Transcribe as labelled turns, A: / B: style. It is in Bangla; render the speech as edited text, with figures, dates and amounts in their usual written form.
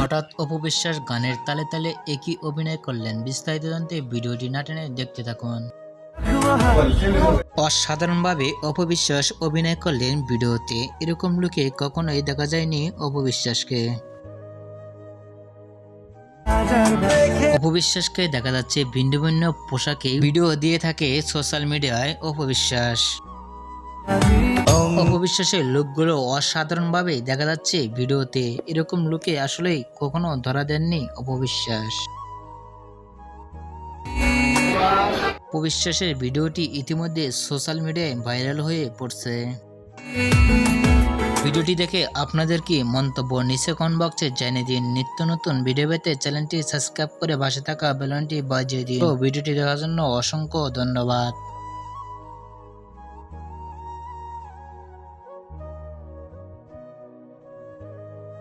A: হঠাৎ অপু বিশ্বাস গানের তালে তালে একই অভিনয় করলেন। বিস্তারিত জানতে ভিডিওটি না টেনে দেখতে থাকুন। অসাধারণভাবে অপু বিশ্বাস অভিনয় করলেন ভিডিওতে। এরকম লুকে কখনোই দেখা যায়নি অপু বিশ্বাসকে। অপু বিশ্বাসকে দেখা যাচ্ছে ভিন্ন ভিন্ন পোশাকে ভিডিও দিয়ে থাকে সোশ্যাল মিডিয়ায় অপু বিশ্বাস। অপু বিশ্বাসের লুকগুলো অসাধারণভাবে দেখা যাচ্ছে ভিডিওতে। এরকম লুকে আসলেই কখনো ধরা দেননি অপু বিশ্বাস। অপু বিশ্বাসের ভিডিওটি ইতিমধ্যে সোশ্যাল মিডিয়ায় ভাইরাল হয়ে পড়ছে। ভিডিওটি দেখে আপনাদের কি মন্তব্য নিচে কমেন্ট বক্সে জানিয়ে দিন। নিত্য নতুন ভিডিও পেতে চ্যানেলটি সাবস্ক্রাইব করে পাশে থাকা বেল আইকনটি বাজিয়ে দিন। ভিডিওটি দেখার জন্য অসংখ্য ধন্যবাদ।